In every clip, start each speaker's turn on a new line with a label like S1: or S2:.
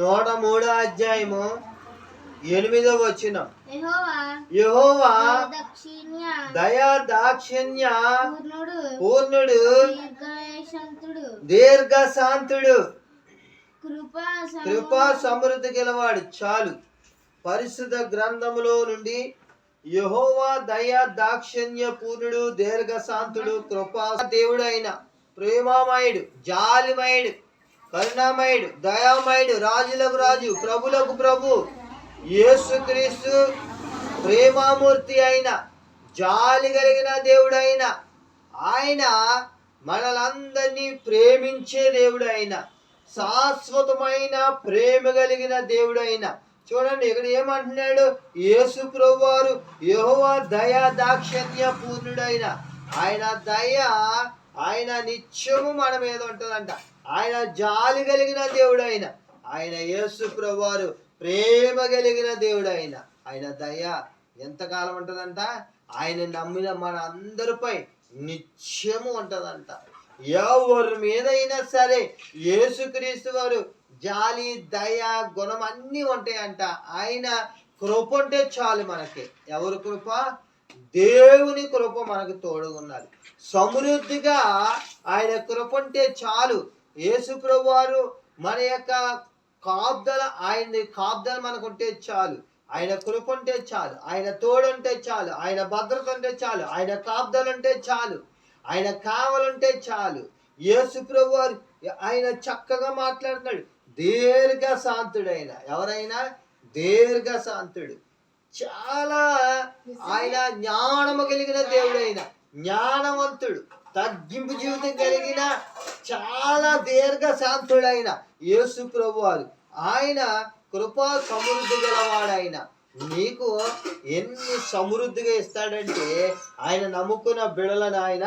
S1: 103 అధ్యాయము 8వ వచనం. యెహోవా దయా దాక్షిణ్య పూర్ణుడు దీర్ఘశాంతుడు కృపా సమృద్ధి గలవాడు. చాలు. పరిశుద్ధ గ్రంథములో నుండి యెహోవా దయా దాక్షిణ్య పూర్ణుడు దీర్ఘశాంతుడు కృపా దేవుడు అయిన ప్రేమమయుడు జాలిమయుడు కరుణామయుడు దయామయుడు రాజులకు రాజు ప్రభులకు ప్రభు యేసుక్రీస్తు ప్రేమామూర్తి అయిన జాలి కలిగిన దేవుడైన ఆయన మనలందరినీ ప్రేమించే దేవుడైన శాశ్వతమైన ప్రేమ కలిగిన దేవుడైన. చూడండి ఇక్కడ ఏమంటున్నాడు, యేసు ప్రభువారు యెహోవా దయా దాక్షిణ్య పూర్ణుడైన ఆయన దయ ఆయన నిత్యము మన మీద ఉంటుందంట. ఆయన జాలి కలిగిన దేవుడైన ఆయన యేసు ప్రభువారు ప్రేమ కలిగిన దేవుడైన ఆయన దయ ఎంతకాలం ఉంటుందంట. ఆయన నమ్మిన మన అందరిపై నిత్యము ఉంటుందంట. ఎవరి మీద అయినా సరే యేసుక్రీస్తు వారు జాలి దయ గుణం అన్నీ ఉంటాయంట. ఆయన కృప ఉంటే చాలు మనకి. ఎవరి కృప? దేవుని కృప మనకు తోడు ఉన్నది. సమృద్ధిగా ఆయన కృప ఉంటే చాలు. యేసు ప్రభువారు మన యొక్క కాపుదల ఆయన్ని కాపుదల మనకు ఉంటే చాలు. ఆయన కృప ఉంటే చాలు. ఆయన తోడు ఉంటే చాలు. ఆయన భద్రత ఉంటే చాలు. ఆయన కాపుదల ఉంటే చాలు. ఆయన కావాలంటే చాలు. యేసు ప్రభువారు ఆయన చక్కగా మాట్లాడుతున్నాడు. దీర్ఘశాంతుడైన ఎవరైనా దీర్ఘశాంతుడు. చాలా ఆయన జ్ఞానము కలిగిన దేవుడైన జ్ఞానవంతుడు తగ్గింపు జీవితం కలిగిన చాలా దీర్ఘశాంతుడైన యేసు ప్రభువారు ఆయన కృపా సమృద్ధి గలవాడైన నీకు ఎన్ని సమృద్ధిగా ఇస్తాడంటే ఆయన నమ్ముకున్న బిడలను ఆయన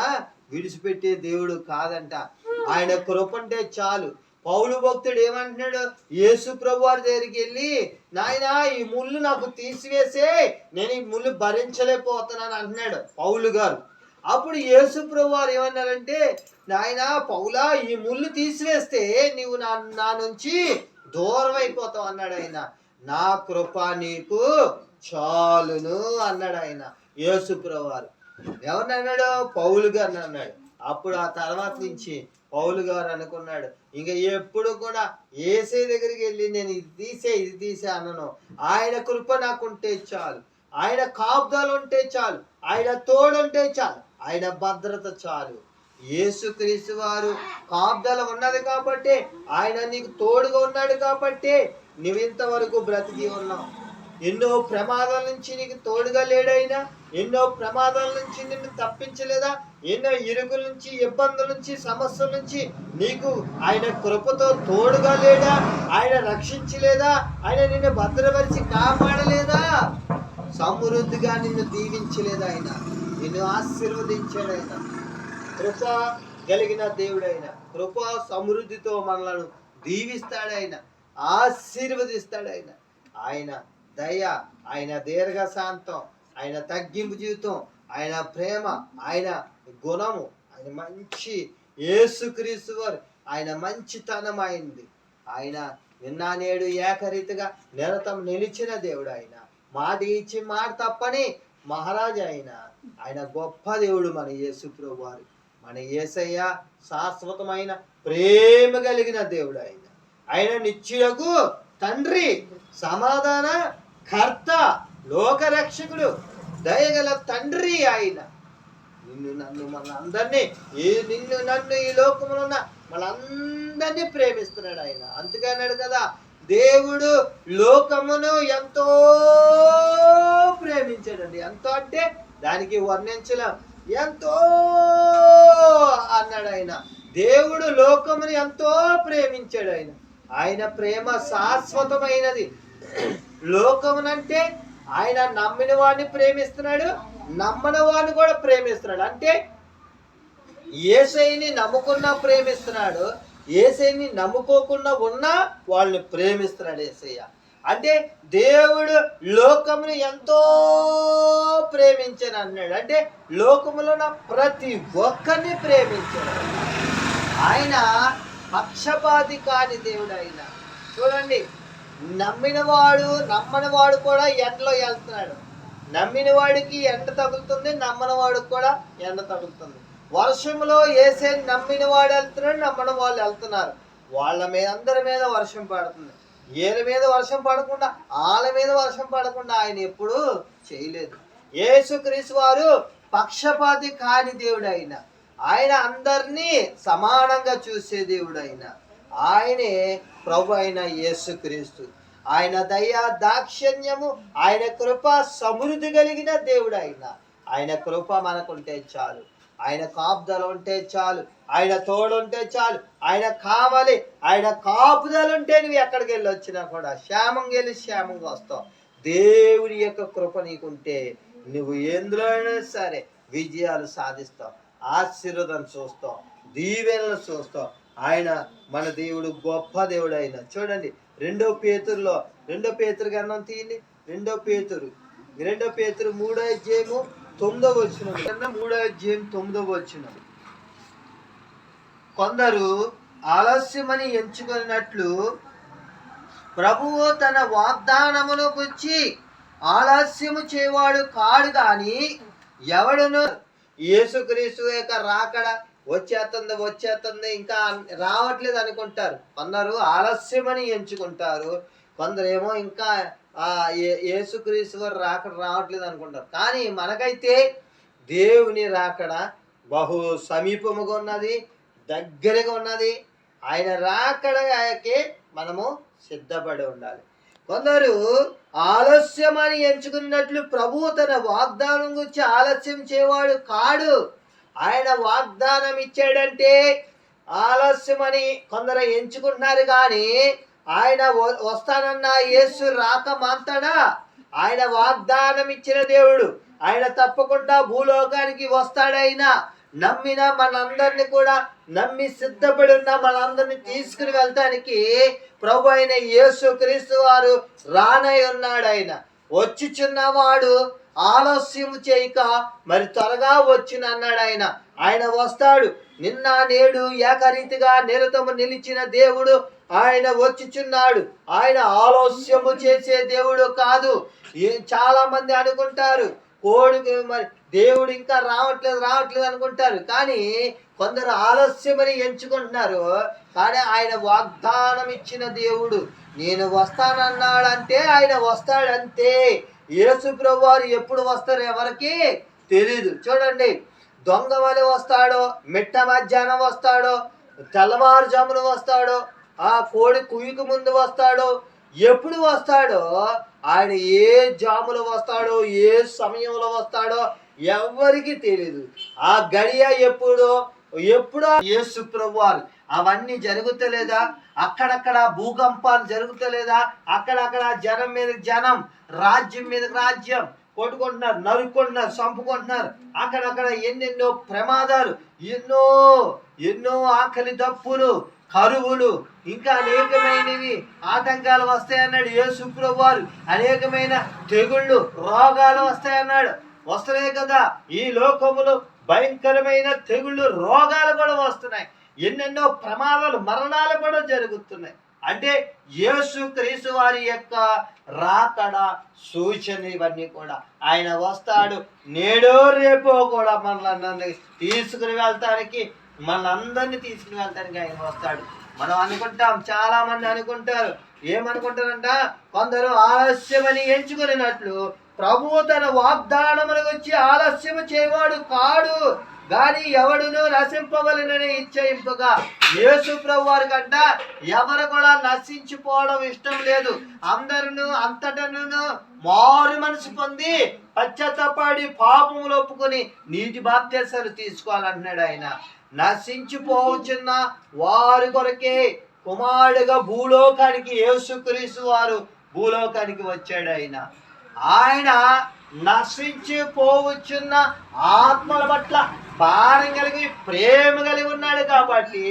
S1: విడిచిపెట్టే దేవుడు కాదంట. ఆయన కృప అంటే చాలు. పౌలు భక్తుడు ఏమంటున్నాడు, యేసు ప్రభువారి దగ్గరికి వెళ్ళి నాయనా ఈ ముళ్ళు నాకు తీసివేసే, నేను ఈ ముళ్ళు భరించలేకపోతున్నాను అంటున్నాడు పౌలు గారు. అప్పుడు యేసు ప్రభువారు ఏమన్నారంటే, నాయనా పౌలా ఈ ముళ్ళు తీసివేస్తే నీవు నా నుంచి దూరం అయిపోతావు అన్నాడు ఆయన. నా కృప నీకు చాలును అన్నాడు ఆయన యేసు ప్రభువారు. ఎవరిని అన్నాడు? పౌలు గారిని అన్నాడు. అప్పుడు ఆ తర్వాత నుంచి పౌలు గారు అనుకున్నాడు, ఇంకా ఎప్పుడు కూడా యేసే దగ్గరికి వెళ్ళి నేను ఇది తీసే అన్నను. ఆయన కృప నాకుంటే చాలు. ఆయన కాపుదలు ఉంటే చాలు. ఆయన తోడు ఉంటే చాలు. ఆయన భద్రత చాలు. యేసుక్రీస్తు వారు కాపుదల ఉన్నది కాబట్టి, ఆయన నీకు తోడుగా ఉన్నాడు కాబట్టి నువ్వు ఇంతవరకు బ్రతికి ఉన్నావు. ఎన్నో ప్రమాదాల నుంచి నీకు తోడుగా లేడైనా, ఎన్నో ప్రమాదాల నుంచి నిన్ను తప్పించలేదా, ఎన్నో ఇరుకుల నుంచి ఇబ్బందుల నుంచి సమస్యల నుంచి నీకు ఆయన కృపతో తోడుగా లేడా, ఆయన రక్షించలేదా, ఆయన నిన్ను భద్రపరిచి కాపాడలేదా, సమృద్ధిగా నిన్ను దీవించలేదా, ఆయన నిన్ను ఆశీర్వదించాడైన కృప కలిగిన దేవుడైన కృపా సమృద్ధితో మనలను దీవిస్తాడైన ఆశీర్వదిస్తాడైన ఆయన దయ, ఆయన దీర్ఘశాంతం, ఆయన తగ్గింపు జీవితం, ఆయన ప్రేమ, ఆయన గుణము, ఆయన మంచి యేసుక్రీస్తు వారు ఆయన మంచితనం అయింది. ఆయన నిన్న నేడు ఏకరీతిగా నిరతం నిలిచిన దేవుడు. ఆయన మాట ఇచ్చి మాట తప్పని మహారాజు ఆయన గొప్ప దేవుడు మన యేసు ప్రభువారు. మన యేసయ్య శాశ్వతమైన ప్రేమ కలిగిన దేవుడు. ఆయన నిత్యులకు తండ్రి, సమాధాన కర్త, లోకరక్షకుడు, దయగల తండ్రి. ఆయన నిన్ను నన్ను మనందరినీ నన్ను ఈ లోకంలో ఉన్న మనందరినీ ప్రేమిస్తున్నాడు ఆయన. అందుకే అన్నాడు కదా, దేవుడు లోకమును ఎంతో ప్రేమించాడండి. ఎంతో అంటే దానికి వర్ణించలేం. ఎంతో అన్నాడు ఆయన. దేవుడు లోకమును ఎంతో ప్రేమించాడు ఆయన. ఆయన ప్రేమ శాశ్వతమైనది. లోకమునంటే ఆయన నమ్మిన వాడిని ప్రేమిస్తున్నాడు, నమ్మని వాడిని కూడా ప్రేమిస్తున్నాడు. అంటే యేసయ్యని నమ్ముకున్నా ప్రేమిస్తున్నాడు, యేసయ్యని నమ్ముకోకుండా ఉన్నా వాళ్ళని ప్రేమిస్తున్నాడు యేసయ్య. అంటే దేవుడు లోకమును ఎంతో ప్రేమించాను అన్నాడు. అంటే లోకములో ఉన్న ప్రతి ఒక్కరిని ప్రేమించాడు. ఆయన పక్షపాతి కాని దేవుడు. ఆయన చూడండి, నమ్మని వాడు కూడా ఎండలో వెళ్తున్నాడు. నమ్మిన వాడికి ఎండ తగులుతుంది, నమ్మని వాడికి కూడా ఎండ తగులుతుంది. వర్షంలో వేసే నమ్మిన వాడు వెళ్తున్నాడు, నమ్మని వాళ్ళు వెళ్తున్నారు. వాళ్ళ మీద అందరి మీద వర్షం పడుతుంది. వీళ్ళ మీద వర్షం పడకుండా, వాళ్ళ మీద వర్షం పడకుండా ఆయన ఎప్పుడూ చేయలేదు. యేసుక్రీస్తు వారు పక్షపాతి కాని దేవుడు. ఆయన అందరినీ సమానంగా చూసే దేవుడు. ఆయనే ప్రభు అయిన యేసుక్రీస్తు. ఆయన దయా దాక్షిణ్యము, ఆయన కృప సమృద్ధి కలిగిన దేవుడు. ఆయన కృప మనకుంటే చాలు, ఆయన కాపుదల ఉంటే చాలు, ఆయన తోడుంటే చాలు, ఆయన కావాలి, ఆయన కాపుదల ఉంటే నువ్వు ఎక్కడికి వెళ్ళి వచ్చినా కూడా క్షేమంగా వెళ్ళి క్షేమంగా వస్తావు. దేవుడి యొక్క కృప నీకుంటే నువ్వు ఎందులోనైనా సరే విజయాలు సాధిస్తావు, ఆశీర్వాదం చూస్తావు, దీవెనలు చూస్తావు. ఆయన మన దేవుడు గొప్ప దేవుడు. చూడండి, 2 పేతురు గ్రంథం తీయండి. 2 పేతురు 3వ అధ్యాయము 9వ వచనం. 3వ అధ్యాయం 9వ వచనం. కొందరు ఆలస్యమని ఎంచుకున్నట్లు ప్రభువు తన వాగ్దానమును గురించి ఆలస్యము చేయవాడు కాడు గాని ఎవడును యేసుక్రీస్తు యొక్క రాకడ వచ్చేస్తుంది ఇంకా రావట్లేదు అనుకుంటారు. కొందరు ఆలస్యమని ఎంచుకుంటారు, కొందరేమో ఇంకా యేసుక్రీస్తు వారు రాకడ రావట్లేదు అనుకుంటారు. కానీ మనకైతే దేవుని రాకడ బహు సమీపముగా ఉన్నది, దగ్గరగా ఉన్నది. ఆయన రాకడకే మనము సిద్ధపడి ఉండాలి. కొందరు ఆలస్యమని ఎంచుకున్నట్లు ప్రభువు తన వాగ్దానం గురించి ఆలస్యం చేయవాడు కాడు. ఆయన వాగ్దానం ఇచ్చాడంటే ఆలస్యమని కొందరు ఎంచుకుంటున్నారు, కానీ ఆయన వస్తానన్న యేసు రాక మాంతాడా? ఆయన వాగ్దానం ఇచ్చిన దేవుడు. ఆయన తప్పకుండా భూలోకానికి వస్తాడైనా నమ్మిన మనందరినీ కూడా నమ్మి సిద్ధపడి ఉన్న మనందరినీ తీసుకుని వెళ్తానికి ప్రభు అయిన యేసుక్రీస్తు వారు రానై ఉన్నాడు. ఆయన వచ్చిచున్నవాడు ఆలస్యం చేయక మరి త్వరగా వచ్చిన అన్నాడు. ఆయన వస్తాడు. నిన్న నేడు ఏకరీతిగా నిరతము నిలిచిన దేవుడు ఆయన వచ్చిచున్నాడు. ఆయన ఆలస్యము చేసే దేవుడు కాదు. చాలా మంది అనుకుంటారు మరి దేవుడు ఇంకా రావట్లేదు అనుకుంటారు, కానీ కొందరు ఆలస్యమని ఎంచుకుంటున్నారు. కానీ ఆయన వాగ్దానం ఇచ్చిన దేవుడు. నేను వస్తానన్నాడంటే ఆయన వస్తాడంతే. యేసు ప్రభు వారు ఎప్పుడు వస్తారో ఎవరికి తెలీదు. చూడండి, దొంగ వలె వస్తాడో, మిట్ట మధ్యాహ్నం వస్తాడో, తెల్లవారుజామున వస్తాడో, ఆ కోడి కుయ్యకు ముందు వస్తాడో, ఎప్పుడు వస్తాడో, ఆయన ఏ జాములో వస్తాడో, ఏ సమయంలో వస్తాడో ఎవరికి తెలీదు. ఆ గడియ ఎప్పుడో యేసు ప్రభు వారు అవన్నీ జరుగుతలేదా? అక్కడక్కడ భూకంపాలు జరుగుతలేదా? అక్కడక్కడ జనం మీద జనం, రాజ్యం మీద రాజ్యం కొట్టుకుంటున్నారు, నరుక్కుంటున్నారు, చంపుకుంటున్నారు. అక్కడక్కడ ఎన్నెన్నో ప్రమాదాలు, ఎన్నో ఆకలి దప్పులు, కరువులు, ఇంకా అనేకమైనవి ఆటంకాలు వస్తాయన్నాడు యేసు ప్రభు వారు. అనేకమైన తెగుళ్ళు, రోగాలు వస్తాయన్నాడు. వస్తున్నాయి కదా, ఈ లోకములో భయంకరమైన తెగుళ్ళు, రోగాలు కూడా వస్తున్నాయి. ఎన్నెన్నో ప్రమాదాలు, మరణాలు కూడా జరుగుతున్నాయి. అంటే యేసుక్రీస్తు వారి యొక్క రాకడ సూచన ఇవన్నీ కూడా. ఆయన వస్తాడు, నేడో రేపో కూడా మనల్ని తీసుకుని వెళ్తానికి, మనందరినీ తీసుకుని వెళ్తానికి ఆయన వస్తాడు. మనం అనుకుంటాం, చాలా మంది అనుకుంటారు. ఏమనుకుంటారంట? కొందరు ఆలస్యమని ఎంచుకున్నట్లు ప్రభువు తన వాగ్దానముల గురించి ఆలస్యము చేయవాడు కాడు గాని ఎవడును నశింపవలెనని ఇచ్చయింపగా. యేసు ప్రభు వారి కంట ఎవరు కూడా నశించిపోవడం ఇష్టం లేదు. అందరూ అంతటను మారు మనసు పొంది పశ్చాత్తాపడి పాపములు ఒప్పుకొని నీటి బాప్తిస్మాలు తీసుకోవాలంటున్నాడు. ఆయన నశించిపోవచ్చున్న వారి కొరకే కుమారుడుగా భూలోకానికి యేసుక్రీస్తు వారు భూలోకానికి వచ్చాడు. ఆయన నశించిపోవచ్చున్న ఆత్మల పట్ల భారం కలిగి ప్రేమ కలిగి ఉన్నాడు. కాబట్టి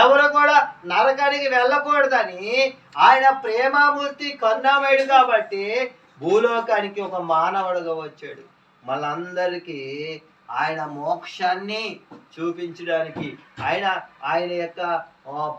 S1: ఎవరు కూడా నరకానికి వెళ్ళకూడదని ఆయన ప్రేమామూర్తి కరుణామయుడు కాబట్టి భూలోకానికి ఒక మానవుడుగా వచ్చాడు. మనందరికీ ఆయన మోక్షాన్ని చూపించడానికి, ఆయన యొక్క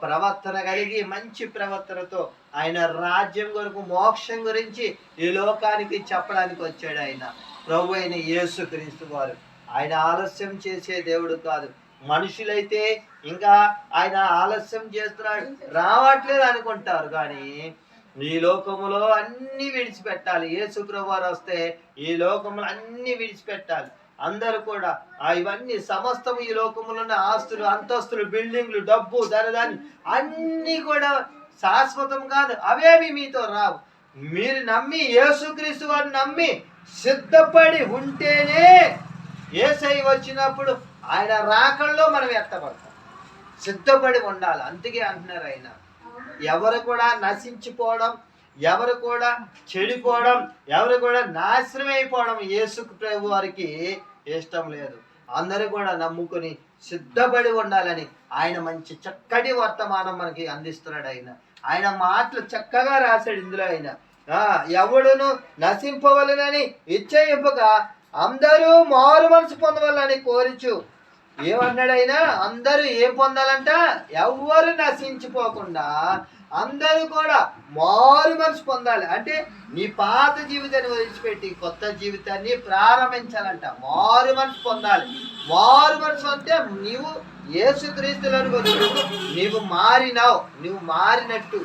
S1: ప్రవర్తన కలిగి మంచి ప్రవర్తనతో ఆయన రాజ్యం కొరకు మోక్షం గురించి ఈ లోకానికి చెప్పడానికి వచ్చాడు ఆయన ప్రభు అయిన యేసుక్రీస్తు వారు. ఆయన ఆలస్యం చేసే దేవుడు కాదు. మనుషులైతే ఇంకా ఆయన ఆలస్యం చేస్తున్నాడు, రావట్లేదు అనుకుంటారు. కానీ ఈ లోకములో అన్ని విడిచిపెట్టాలి. యేసు ప్రభు వారు వస్తే ఈ లోకములు అన్ని విడిచిపెట్టాలి. అందరూ కూడా ఇవన్నీ సమస్తం ఈ లోకములో ఉన్న ఆస్తులు, అంతస్తులు, బిల్డింగ్లు, డబ్బు, ధనధాన్యం అన్ని కూడా శాశ్వతం కాదు. అవేమి మీతో రావు. మీరు నమ్మి యేసుక్రీస్తు వారిని నమ్మి సిద్ధపడి ఉంటేనే యేసయ్య వచ్చినప్పుడు ఆయన రాకల్లో మనం ఎత్తబడతాం. సిద్ధపడి ఉండాలి. అందుకే అంటున్నారు ఆయన, ఎవరు కూడా నశించిపోవడం, ఎవరు కూడా చెడిపోవడం, ఎవరు కూడా నాశనం అయిపోవడం యేసు ప్రభు వారికి ఇష్టం లేదు. అందరూ కూడా నమ్ముకొని సిద్ధపడి ఉండాలని ఆయన మంచి చక్కటి వర్తమానం మనకి అందిస్తున్నాడు. ఆయన మాటలు చక్కగా రాశాడు ఇందులో. ఎవడును నశింపవలనని ఇచ్చేయింపగా అందరూ మారు మనసు పొందవాలని కోరిచు ఏమన్నాడు ఆయన? అందరూ ఏం పొందాలంట? ఎవ్వరు నశించిపోకుండా అందరూ కూడా మారు మనసు పొందాలి. అంటే నీ పాత జీవితాన్ని వదిలిచిపెట్టి కొత్త జీవితాన్ని ప్రారంభించాలంట. మారు మనసు పొందాలి. మారు మనసు అంటే నీవు యేసుక్రీస్తులను నీవు మారినావు, నువ్వు మారినట్టు.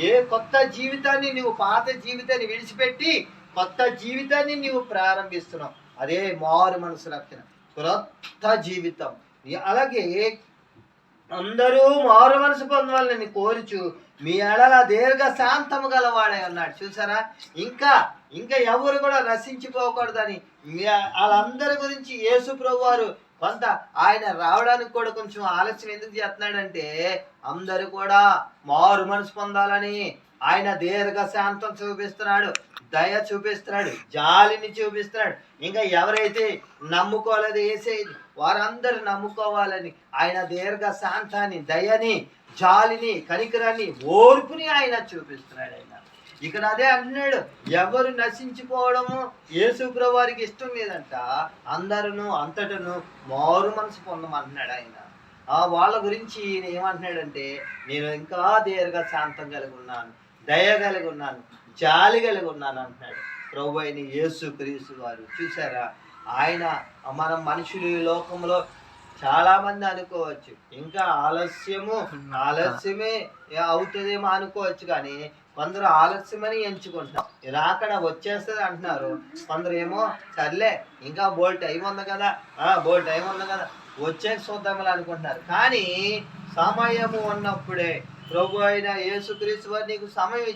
S1: ఏ కొత్త జీవితాన్ని, నువ్వు పాత జీవితాన్ని విడిచిపెట్టి కొత్త జీవితాన్ని నీవు ప్రారంభిస్తున్నావు. అదే మారు మనసు రక్షణ, క్రొత్త జీవితం. అలాగే అందరూ మారు మనసు పొందవాలని కోరుచు మీ ఎడల దీర్ఘ శాంతము గలవాడే అన్నాడు. చూసారా? ఇంకా ఎవరు కూడా నశించిపోకూడదని వాళ్ళందరి గురించి యేసు ప్రభు వారు కొంత ఆయన రావడానికి కూడా కొంచెం ఆలస్యం ఎందుకు చేస్తున్నాడంటే అందరూ కూడా మారు మనసు పొందాలని ఆయన దీర్ఘ శాంతం చూపిస్తున్నాడు, దయ చూపిస్తున్నాడు, జాలిని చూపిస్తున్నాడు. ఇంకా ఎవరైతే నమ్ముకోలేదు యేసయ్యని వారందరూ నమ్ముకోవాలని ఆయన దీర్ఘ శాంతాన్ని, దయని, జాలిని, కనికరాన్ని, ఓర్పుని ఆయన చూపిస్తున్నాడు. ఆయన ఇక్కడ అదే అంటున్నాడు, ఎవరు నశించిపోవడము యేసు ప్రభు వారికి ఇష్టం లేదంట. అందరూ అంతటను మారు మనసు పొందమంటున్నాడు ఆయన. వాళ్ళ గురించి ఈయన ఏమంటున్నాడంటే, నేను ఇంకా దీర్ఘ శాంతం కలిగి ఉన్నాను, దయ కలిగి ఉన్నాను, జాలి కలిగి ఉన్నాను అంటున్నాడు ప్రభు అయిన యేసుక్రీస్తు వారు. చూసారా? ఆయన మనం మనుషులు ఈ లోకంలో చాలా మంది అనుకోవచ్చు ఇంకా ఆలస్యమే అవుతుందేమో అనుకోవచ్చు. కానీ కొందరు ఆలస్యమని ఎంచుకుంటాం, రాకడ వచ్చేస్తుంది అంటున్నారు. కొందరు ఏమో సర్లే ఇంకా బోల్ టైం ఉంది కదా వచ్చే చూద్దామని అనుకుంటున్నారు. కానీ సమయము ఉన్నప్పుడే ప్రభు అయిన యేసుక్రీస్తు వారు నీకు సమయం